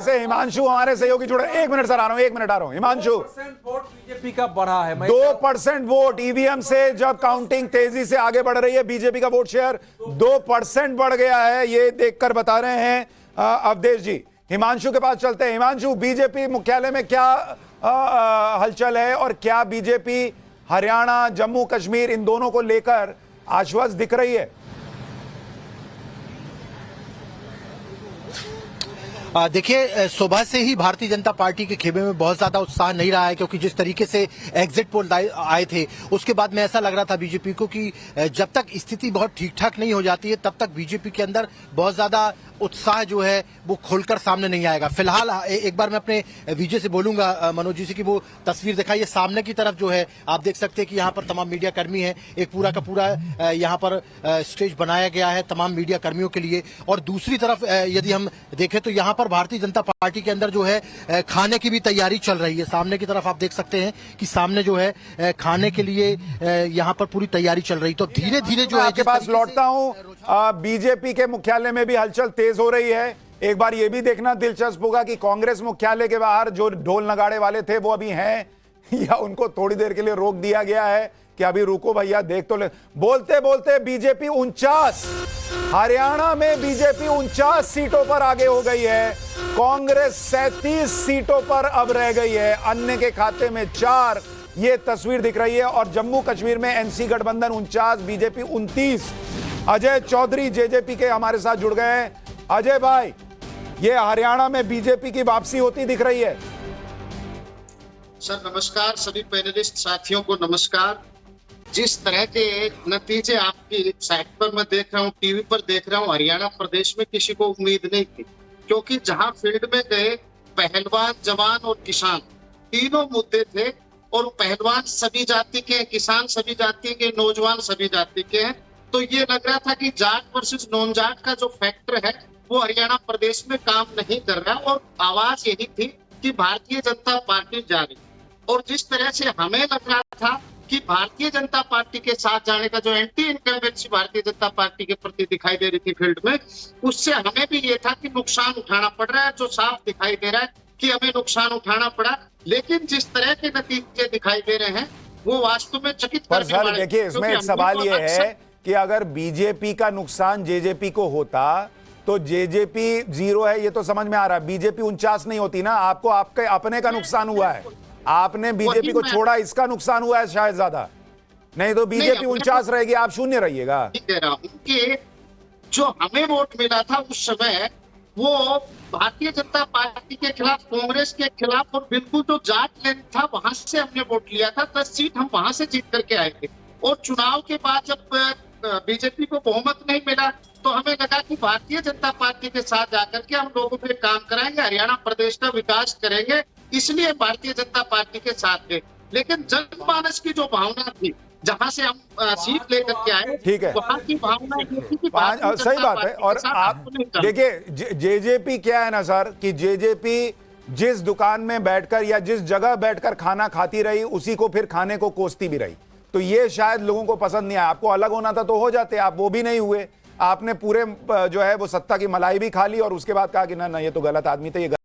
से हिमांशु हमारे सहयोगी जुड़े। 1 मिनट सर, आ रहा हूं, 1 मिनट आ रहा हूं। हिमांशु, 2% वोट बीजेपी का बढ़ा है। 2% वोट ईवीएम से जब काउंटिंग तेजी से आगे बढ़ रही है, बीजेपी का वोट शेयर 2% बढ़ गया है, ये देखकर बता रहे हैं अवधेश जी। हिमांशु के पास चलते हैं। हिमांशु, बीजेपी मुख्यालय में क्या हलचल है और क्या बीजेपी हरियाणा, जम्मू कश्मीर इन दोनों को लेकर आश्वस्त दिख रही है? देखिए, सुबह से ही भारतीय जनता पार्टी के खेमे में बहुत ज्यादा उत्साह नहीं रहा है, क्योंकि जिस तरीके से एग्जिट पोल आए थे उसके बाद में ऐसा लग रहा था बीजेपी को कि जब तक स्थिति बहुत ठीक ठाक नहीं हो जाती है तब तक बीजेपी के अंदर बहुत ज्यादा उत्साह जो है वो खोलकर सामने नहीं आएगा। फिलहाल एक बार मैं अपने विजय से बोलूंगा, मनोज जी से, कि वो तस्वीर दिखाइए। सामने की तरफ जो है आप देख सकते हैं कि यहाँ पर तमाम मीडिया कर्मी हैं। एक पूरा का पूरा यहाँ पर स्टेज बनाया गया है तमाम मीडिया कर्मियों के लिए। और दूसरी तरफ यदि हम देखें तो यहाँ पर भारतीय जनता पार्टी के अंदर जो है खाने की भी तैयारी चल रही है। सामने की तरफ आप देख सकते हैं कि सामने जो है खाने के लिए यहाँ पर पूरी तैयारी चल रही। तो धीरे धीरे जो है आपके पास लौटता हूँ। बीजेपी के मुख्यालय में भी हलचल तेज हो रही है। एक बार यह भी देखना दिलचस्प होगा कि कांग्रेस मुख्यालय के बाहर जो ढोल नगाड़े वाले थे वो अभी हैं या उनको थोड़ी देर के लिए रोक दिया गया है कि अभी रुको भैया, देख तो ले। बोलते बोलते बीजेपी 49, हरियाणा में बीजेपी 49 सीटों पर आगे हो गई है। कांग्रेस 37 सीटों पर अब रह गई है, अन्य के खाते में 4। ये तस्वीर दिख रही है। और जम्मू कश्मीर में एनसी गठबंधन 49, बीजेपी 29। अजय चौधरी जेजेपी के हमारे साथ जुड़ गए हैं। अजय भाई, ये हरियाणा में बीजेपी की वापसी होती दिख रही है। सर नमस्कार, सभी पैनलिस्ट साथियों को नमस्कार। जिस तरह के नतीजे आपकी साइट पर मैं देख रहा हूँ, टीवी पर देख रहा हूँ, हरियाणा प्रदेश में किसी को उम्मीद नहीं थी, क्योंकि जहां फील्ड में गए पहलवान, जवान और किसान, तीनों मुद्दे थे। और पहलवान सभी जाति के, किसान सभी जाति के, नौजवान सभी जाति के हैं। तो ये लग रहा था कि जाट वर्सेस नॉन जाट का जो फैक्टर है वो हरियाणा प्रदेश में काम नहीं कर रहा। और आवाज यही थी कि भारतीय जनता पार्टी जा रही। और जिस तरह से हमें लग रहा था कि भारतीय जनता पार्टी के साथ जाने का जो anti incumbency Bharatiya Janata party के प्रति दिखाई दे रही थी फील्ड में, उससे हमें भी ये था कि नुकसान उठाना पड़ रहा है। जो साफ दिखाई दे रहा है कि हमें नुकसान उठाना पड़ा। लेकिन जिस तरह के नतीजे दिखाई दे रहे हैं वो वास्तव में चकित करने वाले। देखिए, इसमें एक सवाल ये है कि अगर बीजेपी का नुकसान जेजेपी को होता तो जेजेपी 0 है, ये तो समझ में आ रहा है। बीजेपी 49 नहीं होती ना, आपको आपके अपने का नुकसान हुआ है। आपने बीजेपी को छोड़ा, इसका नुकसान हुआ है शायद ज्यादा। नहीं तो बीजेपी 49 रहेगी, आप 0 रहिएगा। कह रहा हूं कि जो हमें वोट मिला था उस समय वो भारतीय जनता पार्टी के खिलाफ, कांग्रेस के खिलाफ, और बिल्कुल जो जाट लैंड था वहां से हमने वोट लिया था। 10 सीट हम वहां से जीत करके आए थे। और चुनाव के बाद जब बीजेपी को बहुमत नहीं मिला तो हमें लगा कि भारतीय जनता पार्टी के साथ जाकर के हम लोगों पे काम कराएंगे, हरियाणा प्रदेश का विकास करेंगे, इसलिए भारतीय जनता पार्टी के साथ थे। लेकिन जनमानस की जो भावना थी, जहां से हम सीट लेकर के आए, ठीक है, वहां की भावना ये थी कि सही बात है। और आप देखिए, जेजेपी क्या है ना सर, कि जेजेपी जिस दुकान में बैठकर या जिस जगह बैठकर खाना खाती रही उसी को फिर खाने को कोसती भी रही। तो ये शायद लोगों को पसंद नहीं आया। आपको अलग होना था तो हो जाते, आप वो भी नहीं हुए। आपने पूरे जो है वो सत्ता की मलाई भी खा ली और उसके बाद कहा कि ना ना, ये तो गलत आदमी थे, ये